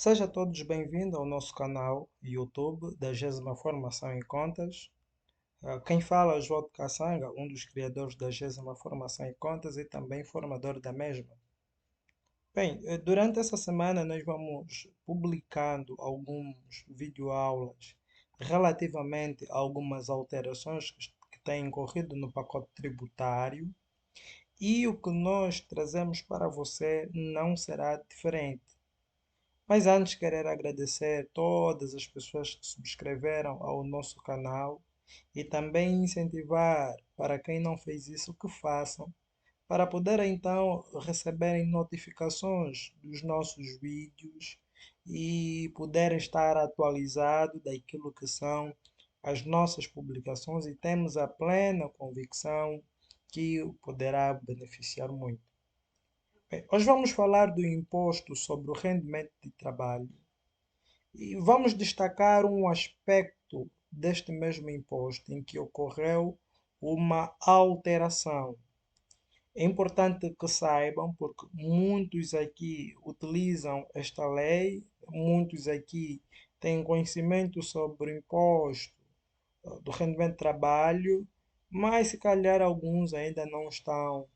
Sejam todos bem-vindos ao nosso canal YouTube da GESMA Formação em Contas. Quem fala é o João de Caçanga, um dos criadores da GESMA Formação em Contas e também formador da mesma. Bem, durante essa semana nós vamos publicando alguns videoaulas relativamente a algumas alterações que têm ocorrido no pacote tributário e o que nós trazemos para você não será diferente. Mas antes querer agradecer todas as pessoas que subscreveram ao nosso canal e também incentivar para quem não fez isso que façam, para poderem então receberem notificações dos nossos vídeos e poderem estar atualizado daquilo que são as nossas publicações e temos a plena convicção que poderá beneficiar muito. Bem, hoje vamos falar do imposto sobre o rendimento de trabalho e vamos destacar um aspecto deste mesmo imposto em que ocorreu uma alteração. É importante que saibam, porque muitos aqui utilizam esta lei, muitos aqui têm conhecimento sobre o imposto do rendimento de trabalho, mas se calhar alguns ainda não estão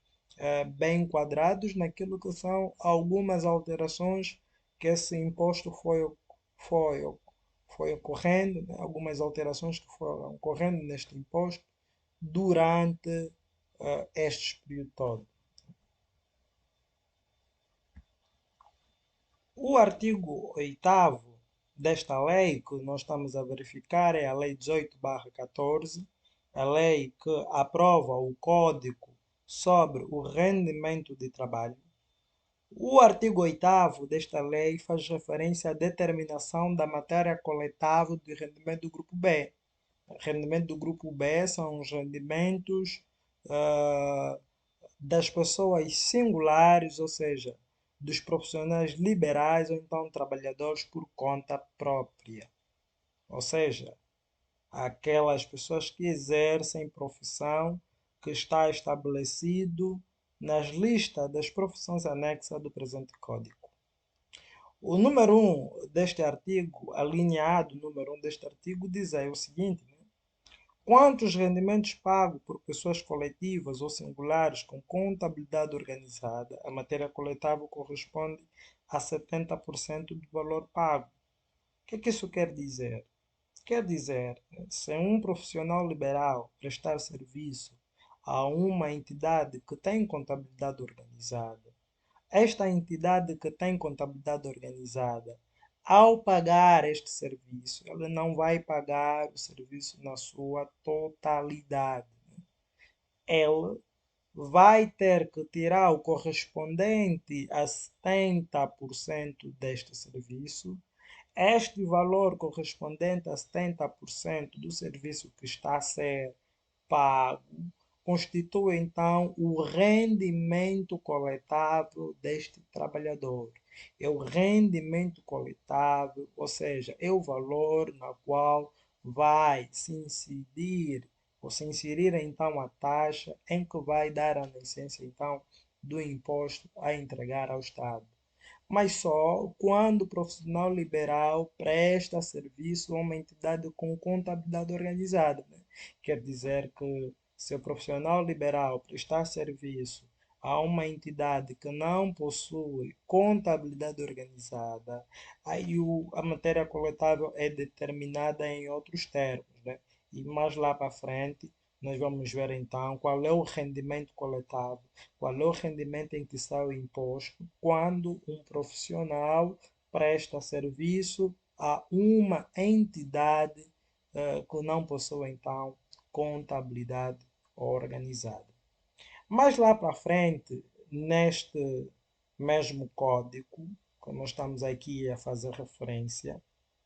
bem enquadrados naquilo que são algumas alterações que esse imposto foi, foi ocorrendo, né? Algumas alterações que foram ocorrendo neste imposto durante este período todo. O artigo 8º desta lei que nós estamos a verificar é a Lei 18/14, a lei que aprova o Código sobre o rendimento de trabalho. O artigo 8º desta lei faz referência à determinação da matéria coletável de rendimento do grupo B. O rendimento do grupo B são os rendimentos ah, das pessoas singulares, ou seja, dos profissionais liberais ou então trabalhadores por conta própria. Ou seja, aquelas pessoas que exercem profissão que está estabelecido nas listas das profissões anexas do presente Código. O número 1 deste artigo, a linha A do número 1 deste artigo, diz aí o seguinte, né? Quantos rendimentos pagos por pessoas coletivas ou singulares com contabilidade organizada, a matéria coletável corresponde a 70% do valor pago. O que é que isso quer dizer? Quer dizer, se um profissional liberal prestar serviço a uma entidade que tem contabilidade organizada, esta entidade que tem contabilidade organizada, ao pagar este serviço, ela não vai pagar o serviço na sua totalidade. Ela vai ter que tirar o correspondente a 70% deste serviço. Este valor correspondente a 70% do serviço que está a ser pago constitui então o rendimento coletável deste trabalhador. É o rendimento coletável, ou seja, é o valor na qual vai se incidir ou se inserir então a taxa em que vai dar a licença então do imposto a entregar ao Estado, mas só quando o profissional liberal presta serviço a uma entidade com contabilidade organizada, né? Quer dizer que se o profissional liberal prestar serviço a uma entidade que não possui contabilidade organizada, aí a matéria coletável é determinada em outros termos, né? E mais lá para frente nós vamos ver então qual é o rendimento coletável, qual é o rendimento em que sai o imposto quando um profissional presta serviço a uma entidade que não possui então contabilidade organizada. Mas lá para frente, neste mesmo código, que nós estamos aqui a fazer referência,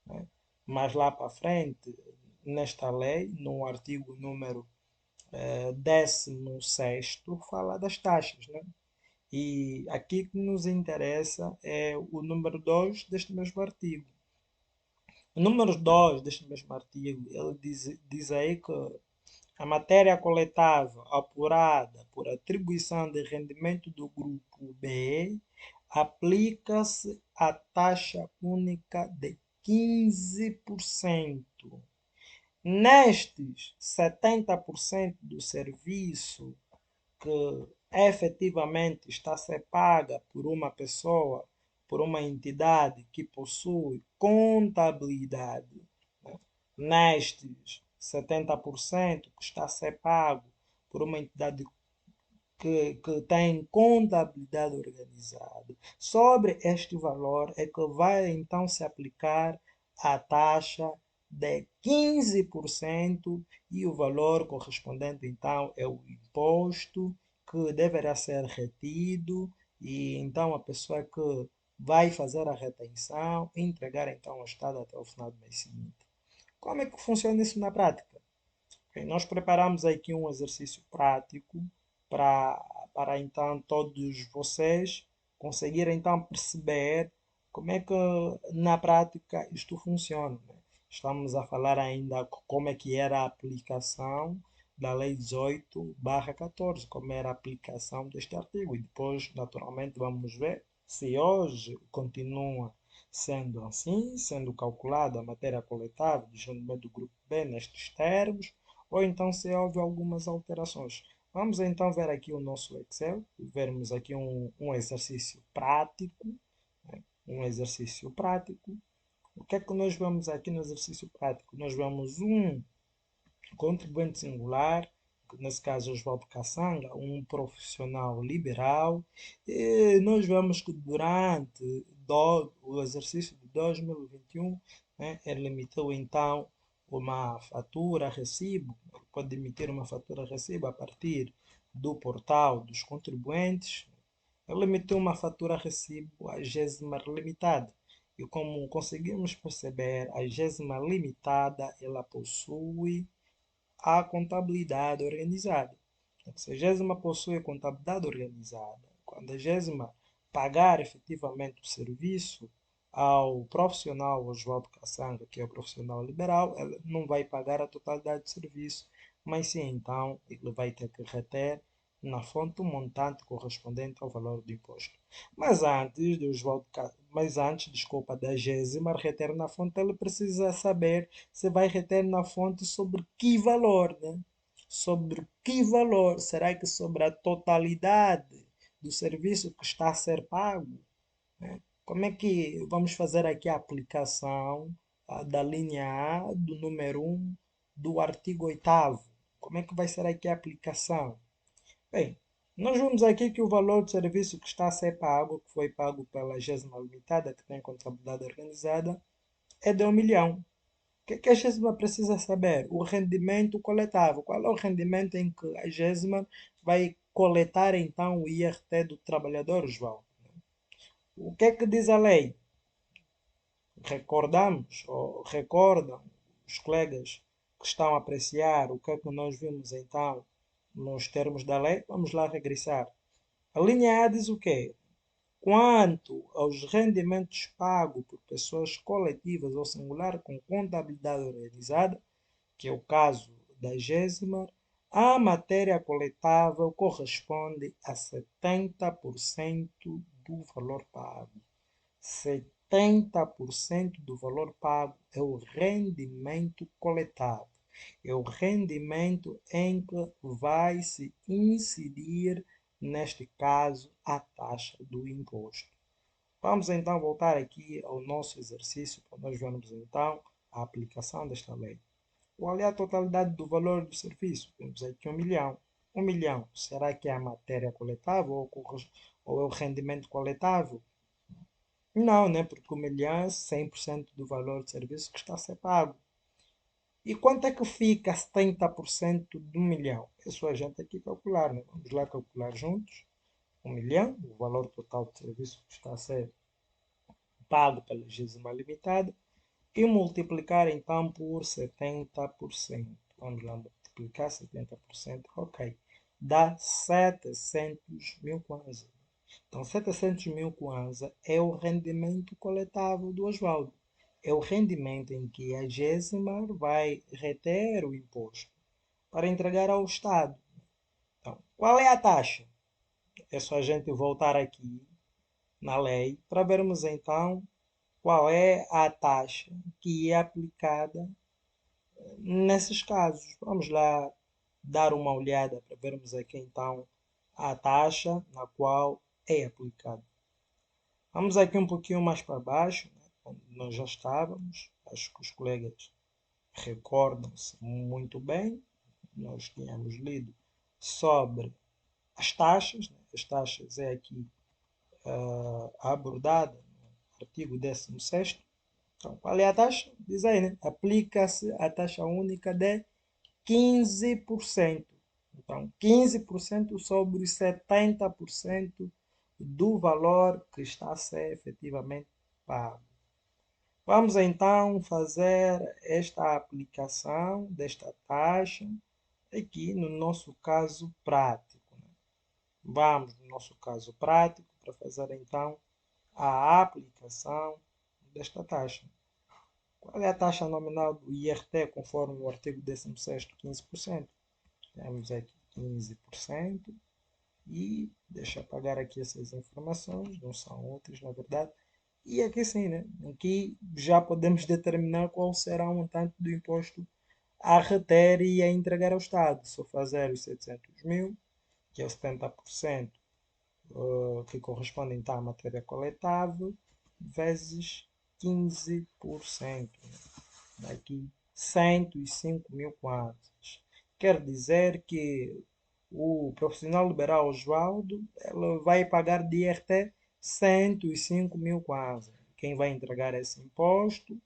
né? Mas lá para frente, nesta lei, no artigo número 16º, fala das taxas, né? E aqui que nos interessa é o número 2 deste mesmo artigo. O número 2 deste mesmo artigo, ele diz aí que a matéria coletável apurada por atribuição de rendimento do grupo B aplica-se a taxa única de 15%. Nestes 70% do serviço que efetivamente está a ser paga por uma pessoa, por uma entidade que possui contabilidade, né? Nestes 70% que está a ser pago por uma entidade que tem contabilidade organizada. Sobre este valor é que vai então se aplicar a taxa de 15% e o valor correspondente então é o imposto que deverá ser retido e então a pessoa que vai fazer a retenção entregar então ao Estado até o final do mês seguinte. Como é que funciona isso na prática? Ok, nós preparamos aqui um exercício prático para, para então todos vocês conseguirem então perceber como é que na prática isto funciona, né? Estamos a falar ainda como é que era a aplicação da Lei 18/14, como era a aplicação deste artigo. E depois, naturalmente, vamos ver se hoje continua sendo assim, sendo calculada a matéria coletável do rendimento do grupo B nestes termos, ou então se houve algumas alterações. Vamos então ver aqui o nosso Excel, vermos aqui um exercício prático, né? Um exercício prático. O que é que nós vemos aqui no exercício prático? Nós vemos um contribuinte singular, que nesse caso é Oswaldo Caçanga, um profissional liberal, e nós vemos que durante o exercício de 2021, né, ele emitiu então uma fatura recibo, ele pode emitir uma fatura recibo a partir do portal dos contribuintes, ele emitiu uma fatura recibo à Gesmar Limitada. E como conseguimos perceber, a Gesmar Limitada ela possui a contabilidade organizada. Se a Gesma possui contabilidade organizada, quando a Gesma pagar efetivamente o serviço ao profissional Oswaldo Caçanga, que é o profissional liberal, ela não vai pagar a totalidade do serviço, mas sim, então, ele vai ter que reter na fonte o montante correspondente ao valor do imposto. Mas antes, desculpa, da Gesma reter na fonte, ele precisa saber se vai reter na fonte sobre que valor, né? Sobre que valor? Será que sobre a totalidade do serviço que está a ser pago, né? Como é que vamos fazer aqui a aplicação da linha A, do número 1, do artigo 8º? Como é que vai ser aqui a aplicação? Bem, nós vemos aqui que o valor do serviço que está a ser pago, que foi pago pela GESMA Limitada, que tem contabilidade organizada, é de 1 milhão. O que é que a GESMA precisa saber? O rendimento coletável. Qual é o rendimento em que a GESMA vai coletar então o IRT do trabalhador, João? O que é que diz a lei? Recordamos, ou recordam os colegas que estão a apreciar o que é que nós vimos então nos termos da lei? Vamos lá regressar. A linha A diz o quê? Quanto aos rendimentos pagos por pessoas coletivas ou singular com contabilidade organizada, que é o caso da Gesma, a matéria coletável corresponde a 70% do valor pago. 70% do valor pago é o rendimento coletável. É o rendimento em que vai se incidir, neste caso, a taxa do imposto. Vamos então voltar aqui ao nosso exercício para nós vermos então a aplicação desta lei. Qual é a totalidade do valor do serviço? Temos aqui 1 milhão. 1 milhão, será que é a matéria coletável ou é o rendimento coletável? Não, né? Porque 1 milhão é 100% do valor do serviço que está a ser pago. E quanto é que fica 70% de 1 milhão? É só a gente aqui calcular, né? Vamos lá calcular juntos. 1 milhão, o valor total do serviço que está a ser pago pela Gesma Limitada, e multiplicar então por 70%. Vamos lá multiplicar 70%, ok. Dá 700 mil kwanza. Então, 700 mil kwanza é o rendimento coletável do Oswaldo. É o rendimento em que a Gesmar vai reter o imposto para entregar ao Estado. Então, qual é a taxa? É só a gente voltar aqui na lei para vermos então qual é a taxa que é aplicada nesses casos. Vamos lá dar uma olhada para vermos aqui então a taxa na qual é aplicada. Vamos aqui um pouquinho mais para baixo, né, onde nós já estávamos. Acho que os colegas recordam-se muito bem. Nós tínhamos lido sobre as taxas. Né? As taxas é aqui abordada no artigo 16º. Então, qual é a taxa? Diz aí, né? Aplica-se a taxa única de 15%. Então, 15% sobre os 70% do valor que está a ser efetivamente pago. Vamos então fazer esta aplicação desta taxa aqui no nosso caso prático. Né? Vamos no nosso caso prático para fazer então a aplicação desta taxa. Qual é a taxa nominal do IRT conforme o artigo 16º, 15%? Temos aqui 15% e deixa eu apagar aqui essas informações, não são úteis na verdade. E aqui sim, né? Aqui já podemos determinar qual será o montante do imposto a reter e a entregar ao Estado. Se eu fazer os 700 mil, que é o 70%, que corresponde então à matéria coletável, vezes 15%. Daqui 105 mil kwanzas. Quer dizer que o profissional liberal Oswaldo ele vai pagar de IRT 105 mil kwanzas. Quem vai entregar esse imposto,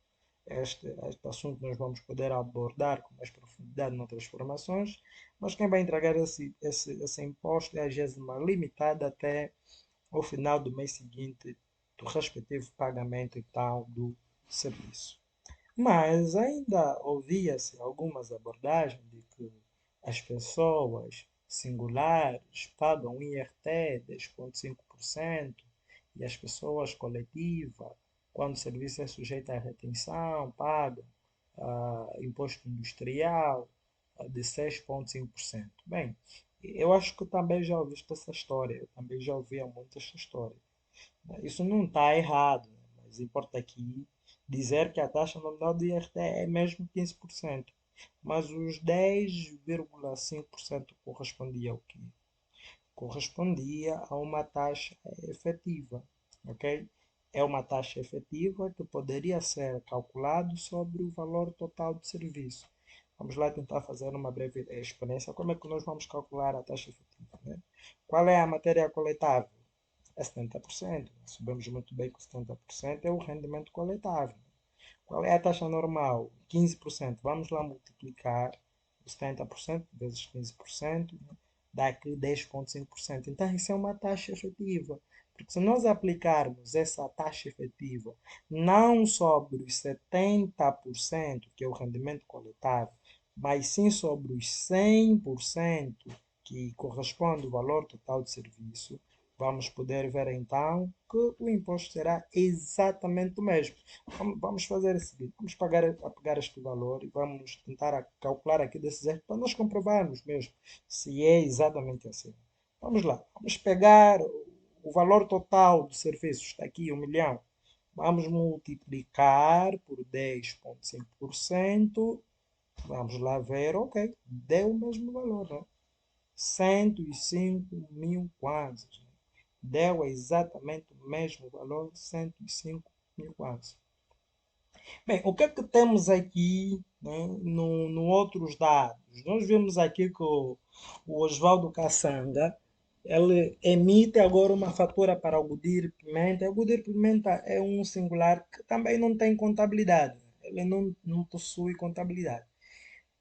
este assunto nós vamos poder abordar com mais profundidade noutras formações, mas quem vai entregar esse imposto é a Gesma limitada até o final do mês seguinte do respectivo pagamento e tal do serviço. Mas ainda ouvia-se algumas abordagens de que as pessoas singulares pagam IRT 10,5% e as pessoas coletivas, quando o serviço é sujeito à retenção, pagam imposto industrial de 6,5%. Bem, eu acho que também já ouvi essa história, eu também já ouvia muito essa história. Isso não está errado, né? Mas importa aqui dizer que a taxa nominal do IRT é mesmo 15%. Mas os 10,5% correspondia ao quê? Correspondia a uma taxa efetiva, ok? É uma taxa efetiva que poderia ser calculado sobre o valor total de serviço. Vamos lá tentar fazer uma breve experiência. Como é que nós vamos calcular a taxa efetiva? Né? Qual é a matéria coletável? É 70%. Sabemos muito bem que 70% é o rendimento coletável. Qual é a taxa normal? 15%. Vamos lá multiplicar os 70% vezes 15%, né? Dá aqui 10,5%. Então, isso é uma taxa efetiva. Porque se nós aplicarmos essa taxa efetiva não sobre os 70%, que é o rendimento coletável, mas sim sobre os 100%, que corresponde ao valor total de serviço, vamos poder ver então que o imposto será exatamente o mesmo. Vamos fazer o seguinte, vamos pegar este valor e vamos tentar calcular aqui desses erros para nós comprovarmos mesmo se é exatamente assim. Vamos lá, vamos pegar o valor total do serviço, está aqui 1 milhão. Vamos multiplicar por 10,5%. Vamos lá ver, ok, deu o mesmo valor, né? 105 mil kwanzas. Deu exatamente o mesmo valor, 105 mil kwanzas. Bem, o que é que temos aqui, né, no outros dados? Nós vemos aqui que o Oswaldo Caçanga ele emite agora uma fatura para o Goodyear Pimenta. O Goodyear Pimenta é um singular que também não tem contabilidade. Ele não possui contabilidade.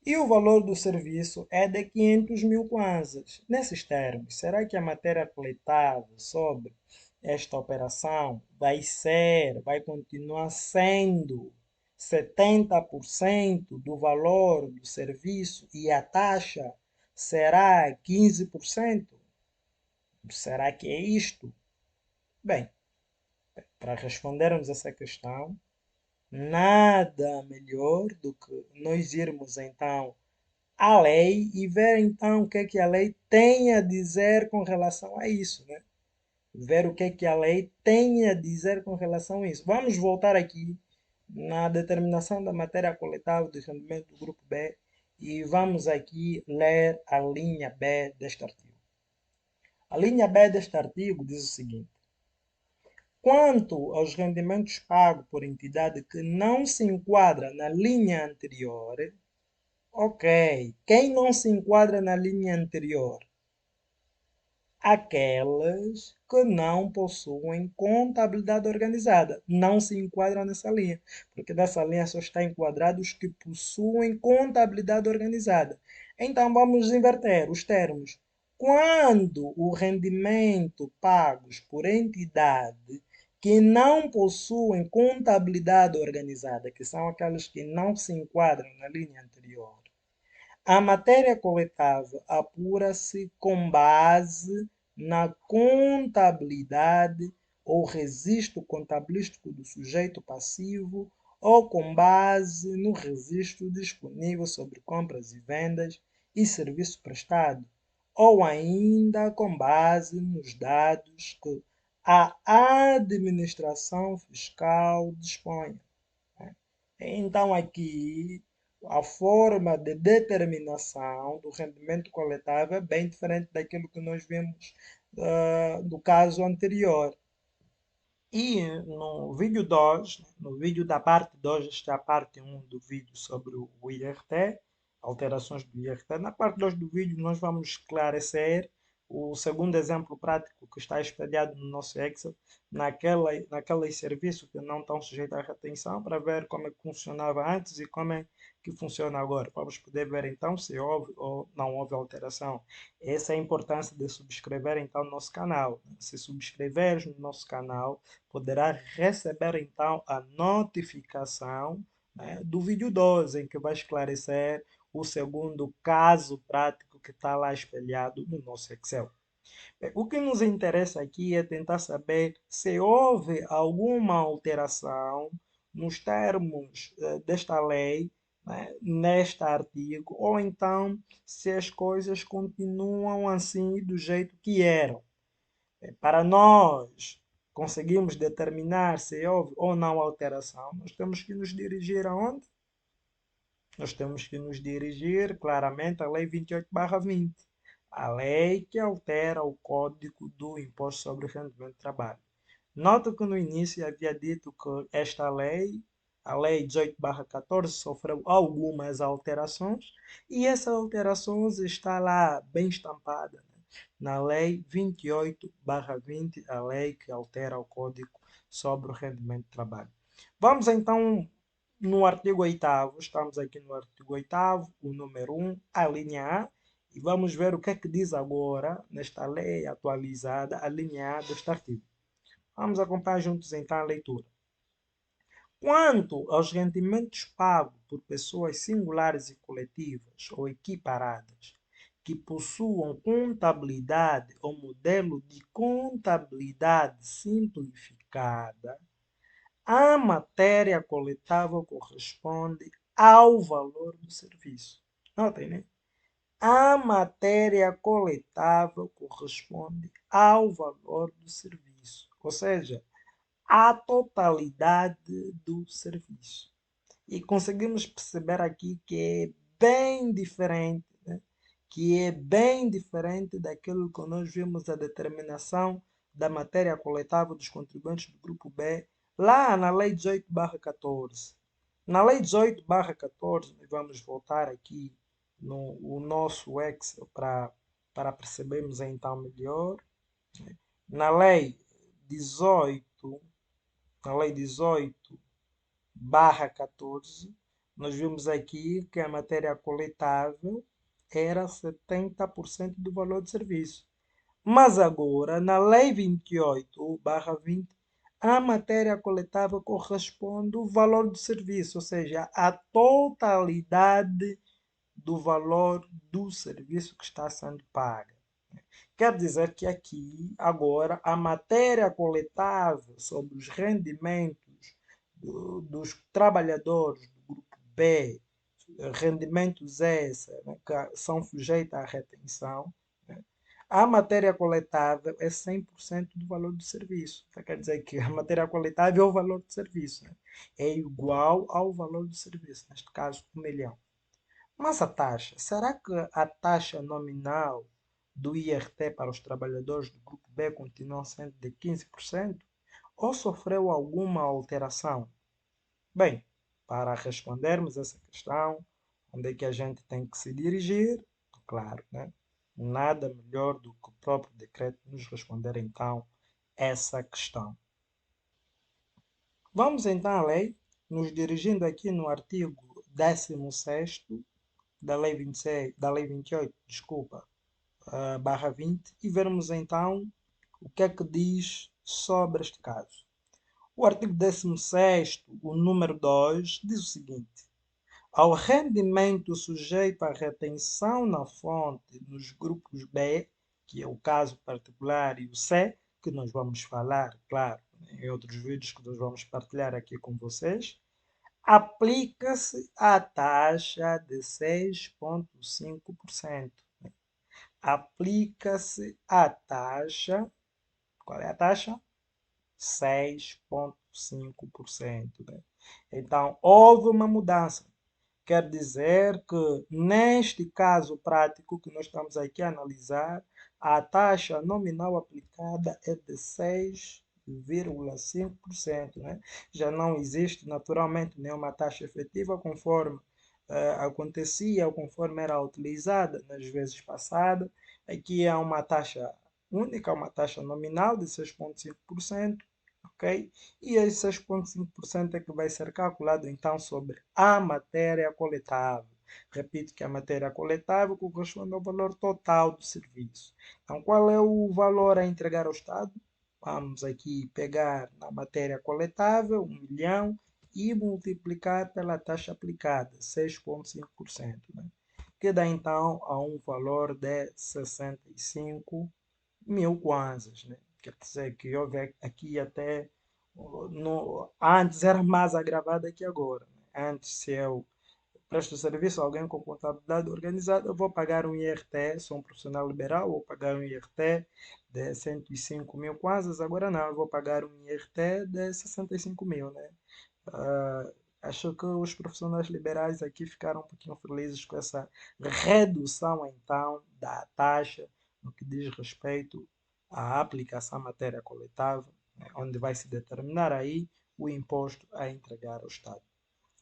E o valor do serviço é de 500 mil kwanzas. Nesses termos, será que a matéria coletada sobre esta operação vai continuar sendo 70% do valor do serviço e a taxa será 15%? Será que é isto? Bem, para respondermos essa questão, nada melhor do que nós irmos então a lei e ver então o que é que a lei tem a dizer com relação a isso, né? ver o que é que a lei tem a dizer com relação a isso. Vamos voltar aqui na determinação da matéria coletável de rendimento do grupo B e vamos aqui ler a linha B deste artigo. A linha B deste artigo diz o seguinte: quanto aos rendimentos pagos por entidade que não se enquadra na linha anterior, ok, quem não se enquadra na linha anterior? Aquelas que não possuem contabilidade organizada. Não se enquadram nessa linha, porque nessa linha só está enquadrados os que possuem contabilidade organizada. Então vamos inverter os termos. Quando o rendimento pagos por entidade que não possuem contabilidade organizada, que são aquelas que não se enquadram na linha anterior, a matéria coletável apura-se com base na contabilidade ou registro contabilístico do sujeito passivo ou com base no registro disponível sobre compras e vendas e serviço prestado, ou ainda com base nos dados que a administração fiscal dispõe. Então, aqui, a forma de determinação do rendimento coletável é bem diferente daquilo que nós vimos do caso anterior. E no vídeo 2, no vídeo da parte 2, esta é a parte 1 do vídeo sobre o IRT, alterações do IRT. Na parte 2 do vídeo, nós vamos esclarecer o segundo exemplo prático que está espelhado no nosso Excel, naqueles serviços que não estão sujeitos à retenção, para ver como é que funcionava antes e como é que funciona agora. Vamos poder ver então se houve ou não houve alteração. Essa é a importância de subscrever então o nosso canal. Se subscreveres no nosso canal, poderá receber então a notificação, né, do vídeo 12, em que vai esclarecer o segundo caso prático que está lá espelhado no nosso Excel. Bem, o que nos interessa aqui é tentar saber se houve alguma alteração nos termos desta lei, né, neste artigo, ou então se as coisas continuam assim do jeito que eram. Para nós conseguirmos determinar se houve ou não alteração, nós temos que nos dirigir aonde? Nós temos que nos dirigir claramente à Lei 28/20, a lei que altera o Código do Imposto sobre o Rendimento de Trabalho. Nota que no início havia dito que esta lei, a Lei 18/14, sofreu algumas alterações e essas alterações está lá bem estampada, né, na Lei 28/20, a lei que altera o Código sobre o Rendimento de Trabalho. Vamos então no artigo 8º, estamos aqui no artigo 8º, o número 1, a linha A, e vamos ver o que é que diz agora, nesta lei atualizada, a linha A deste artigo. Vamos acompanhar juntos então a leitura. Quanto aos rendimentos pagos por pessoas singulares e coletivas ou equiparadas que possuam contabilidade ou modelo de contabilidade simplificada, a matéria coletável corresponde ao valor do serviço. Notem, né? A matéria coletável corresponde ao valor do serviço, ou seja, à totalidade do serviço. E conseguimos perceber aqui que é bem diferente, né? Que é bem diferente daquilo que nós vimos a determinação da matéria coletável dos contribuintes do grupo B, lá na Lei 18/14. Na Lei 18/14, nós vamos voltar aqui no o nosso Excel para percebermos então melhor. Na Lei 18, na Lei 18/14, nós vimos aqui que a matéria coletável era 70% do valor do serviço. Mas agora, na Lei 28/20, a matéria coletável corresponde ao valor do serviço, ou seja, a totalidade do valor do serviço que está sendo pago. Quer dizer que aqui, agora, a matéria coletável sobre os rendimentos dos trabalhadores do grupo B, rendimentos esses, né, que são sujeitos à retenção, né, A matéria coletável é 100% do valor do serviço. Então, quer dizer que a matéria coletável é o valor do serviço, né? É igual ao valor do serviço, neste caso, 1 milhão. Mas a taxa, será que a taxa nominal do IRT para os trabalhadores do grupo B continua sendo de 15%? Ou sofreu alguma alteração? Bem, para respondermos essa questão, onde é que a gente tem que se dirigir? Claro, né? Nada melhor do que o próprio decreto nos responder então essa questão. Vamos então à lei, nos dirigindo aqui no artigo 16º da lei 26, da lei 28, desculpa, barra 20, e vermos então o que é que diz sobre este caso. O artigo 16º, o número 2, diz o seguinte: ao rendimento sujeito à retenção na fonte nos grupos B, que é o caso particular, e o C, que nós vamos falar, claro, em outros vídeos que nós vamos partilhar aqui com vocês, aplica-se a taxa de 6,5%. Aplica-se a taxa, qual é a taxa? 6,5%. Né? Então, houve uma mudança. Quer dizer que, neste caso prático que nós estamos aqui a analisar, a taxa nominal aplicada é de 6,5%. Né? Já não existe, naturalmente, nenhuma taxa efetiva conforme acontecia ou conforme era utilizada nas vezes passadas. Aqui há uma taxa única, uma taxa nominal de 6,5%. Ok? E esse 6,5% é que vai ser calculado então sobre a matéria coletável. Repito que a matéria coletável corresponde ao valor total do serviço. Então, qual é o valor a entregar ao Estado? Vamos aqui pegar na matéria coletável, 1 milhão, e multiplicar pela taxa aplicada, 6,5%. Né? Que dá então a um valor de 65.000 kwanzas. Né? Quer dizer que houve aqui até. Antes era mais agravado que agora. Né? Antes, se eu presto serviço a alguém com contabilidade organizada, eu vou pagar um IRT, sou um profissional liberal, vou pagar um IRT de 105.000 kwanzas. Agora não, eu vou pagar um IRT de 65.000. Né? Acho que os profissionais liberais aqui ficaram um pouquinho felizes com essa redução, então, da taxa no que diz respeito à aplicação à matéria coletável, né, onde vai se determinar aí o imposto a entregar ao Estado.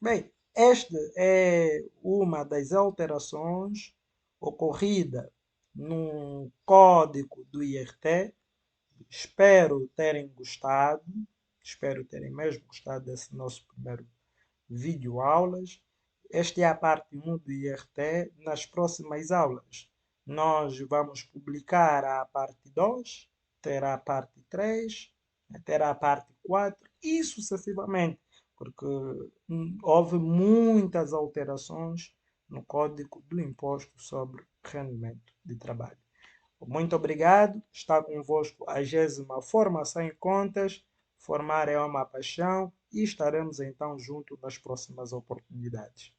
Bem, esta é uma das alterações ocorrida no código do IRT. Espero terem gostado, espero terem mesmo gostado desse nosso primeiro videoaulas. Esta é a parte 1 do IRT. Nas próximas aulas, nós vamos publicar a parte 2, terá a parte 3, terá a parte 4 e sucessivamente, porque houve muitas alterações no Código do Imposto sobre Rendimento de Trabalho. Muito obrigado. Está convosco a 20ª Formação em Contas. Formar é uma paixão e estaremos então juntos nas próximas oportunidades.